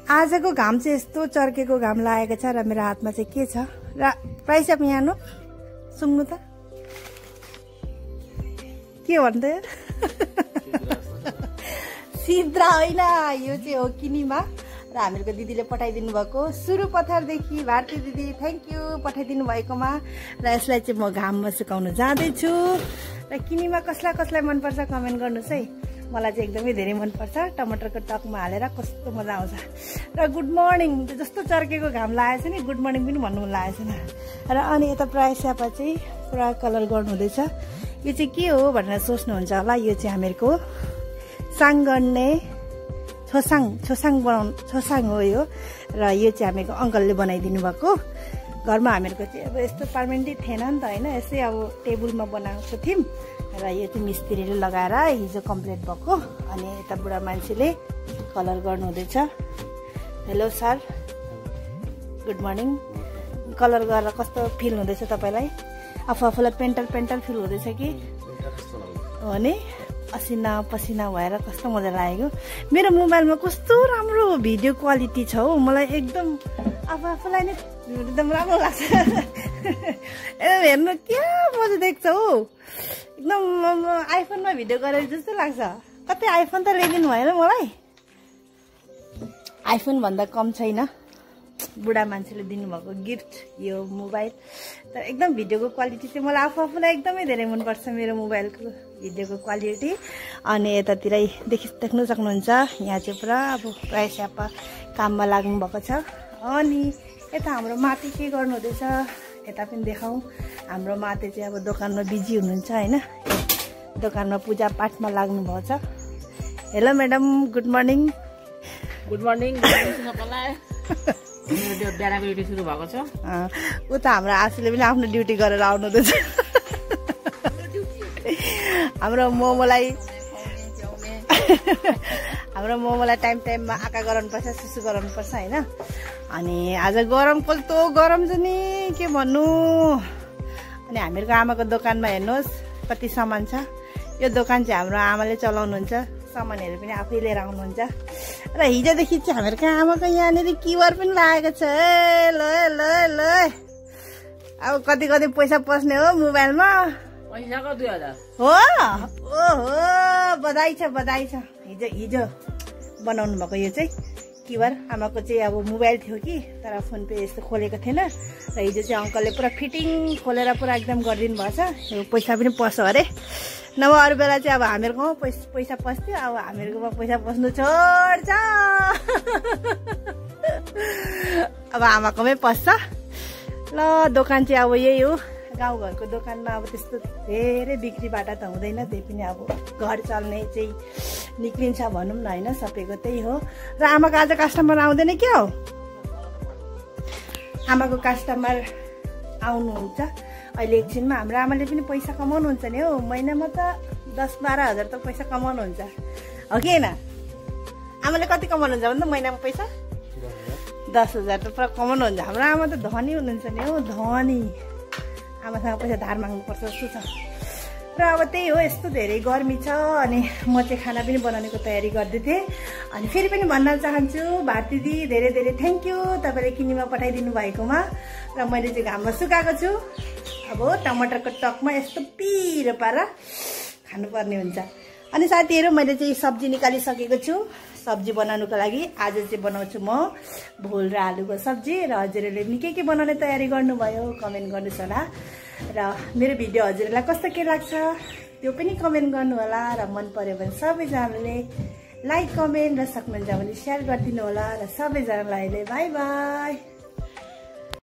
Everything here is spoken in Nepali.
आजको घाम चाहिँ यस्तो चर्केको घाम लागेको छ र मेरो हातमा चाहिँ के छ र प्राइस अब यहाँ सुन्नु त के भन्दै सिद्रा होइन यो चाहिँ हो किनिमा र हामीहरूको दिदीले पठाइदिनु भएको सुरुपथरदेखि भारती दिदी थ्याङ्क यू पठाइदिनु भएकोमा र यसलाई चाहिँ म घाममा सुकाउन जाँदैछु र किनिमा कसलाई कसलाई मनपर्छ कमेन्ट गर्नुहोस् है मलाई चाहिँ एकदमै धेरै मनपर्छ टमाटरको टकमा हालेर कस्तो मजा आउँछ र गुड मर्निङ जस्तो चर्केको घाम लागेको छ नि गुड मर्निङ पनि भन्नु मन लागेको छैन र अनि यता प्राय स्यापा चाहिँ पुरा कलर गर्नुहुँदैछ यो चाहिँ के हो भनेर सोच्नुहुन्छ होला यो चाहिँ हामीहरूको साङ गर्ने छोसाङ हो यो र यो चाहिँ हामीहरूको अङ्कलले बनाइदिनु भएको घरमा हामीहरूको चाहिँ अब यस्तो पर्मानेन्टै थिएन नि त होइन यसै अब टेबलमा बनाएको थियौँ र यो चाहिँ मिस्त्रीले लगाएर हिजो कम्प्लिट भएको अनि यता बुढा मान्छेले कलर गर्नुहुँदैछ hello sir good morning colour गरेर कस्तो फिल हुँदैछ तपाईँलाई आफूलाई पेन्टल फिल हुँदैछ कि हो नि असिना पसिना भएर कस्तो मजा लागेको मेरो मोबाइलमा कस्तो राम्रो भिडियो क्वालिटी छ हो मलाई एकदम आफूलाई नै एकदम राम्रो लाग्छ हेर्नु क्या मजा देख्छ हो एकदम आइफोनमा भिडियो गरेर जस्तो लाग्छ कतै आइफोन त ल्याइदिनु भएन मलाई आइफोन भन्दा कम छैन बुढा मान्छेले दिनुभएको गिफ्ट यो मोबाइल तर एकदम भिडियोको क्वालिटी चाहिँ मलाई आफूलाई एकदमै धेरै मनपर्छ मेरो मोबाइलको भिडियोको क्वालिटी अनि यतातिरै देख्नु सक्नुहुन्छ यहाँ चाहिँ पुरा अब प्राय स्यापा काममा लाग्नु भएको छ अनि यता हाम्रो माते के गर्नुहुँदैछ यता पनि देखाउँ हाम्रो माते चाहिँ अब दोकानमा बिजी हुनुहुन्छ होइन दोकानमा पूजा पाठमा लाग्नु भएको छ हेलो म्याडम गुड मर्निङ सबैलाई बिहानको ड्युटी सुरु भएको छ उता हाम्रो आशीले पनि आफ्नो ड्युटी गरेर आउनुहुँदैछ हाम्रो मोमोलाई टाइममा आँखा गराउनुपर्छ सुसु गराउनुपर्छ होइन अनि आज गरम कस्तो गरम छ नि के भन्नु अनि हामीहरूको आमाको दोकानमा हेर्नुहोस् कति सामान छ यो दोकान चाहिँ हाम्रो आमाले चलाउनुहुन्छ सामानहरू पनि आफै लिएर आउनुहुन्छ र हिजोदेखि चाहिँ हामीहरूको आमाको यहाँनिर क्युआर पनि लागेको छ ल ल ल अब कति पैसा पस्ने हो मोबाइलमा पैसाको 2000 हो ओहो बधाई छ हिजो बनाउनु भएको यो चाहिँ क्युआर आमाको चाहिँ अब मोबाइल थियो कि तर फोन पे यस्तो खोलेको थिएन र हिजो चाहिँ अङ्कलले पुरा फिटिङ खोलेर पुरा एकदम गरिदिनु भएको छ यो पैसा पनि पस्यो अरे नभए अरू बेला चाहिँ अब हामीहरूकोमा पैसा पस्थ्यो अब हामीहरूकोमा पैसा पस्नु छोड्छ अब आमाकोमै पस्छ ल दोकान चाहिँ अब यही हो गाउँघरको दोकानमा अब त्यस्तो धेरै बिक्रीबाट त हुँदैन त्यही पनि अब घर चल्ने चाहिँ निक्लिन्छ भनौँ न होइन सबैको त्यही हो र आमाको आज कस्टमर आउँदैन क्या हो आमाको कस्टमर आउनुहुन्छ अहिले एकछिनमा हाम्रो आमाले पनि पैसा कमाउनुहुन्छ नि हो महिनामा त 10-12 हजार त पैसा कमाउनुहुन्छ हो कि होइन आमाले कति कमाउनुहुन्छ भन्दा महिनामा पैसा 10,000 त पुरा कमाउनुहुन्छ हाम्रो आमा त धनी हुनुहुन्छ नि हो धनी आमासँग पैसा धार माग्नुपर्छ जस्तो छ र अब त्यही हो यस्तो धेरै गर्मी छ अनि म चाहिँ खाना पनि बनाउनेको तयारी गर्दै थिएँ अनि फेरि पनि भन्न चाहन्छु भारती दिदी धेरै धेरै थ्याङ्क यू तपाईँले किनिमा पठाइदिनु भएकोमा र मैले चाहिँ घाममा सुकाएको छु अब टमाटरको टकमा यस्तो पिरो पारेर खानुपर्ने हुन्छ अनि साथीहरू मैले चाहिँ सब्जी निकालिसकेको छु सब्जी बनाउनुको लागि आज चाहिँ बनाउँछु म भोल र आलुको सब्जी र हजुरहरूले पनि के बनाउने तयारी गर्नुभयो कमेन्ट गर्नुहोस् होला र मेरो भिडियो हजुरहरूलाई कस्तो के लाग्छ त्यो पनि कमेन्ट गर्नु होला र मन पर्यो भने सबैजनाले लाइक कमेन्ट र सक्नुहुन्छ भने सेयर गरिदिनु होला र सबैजनालाई बाई बाई।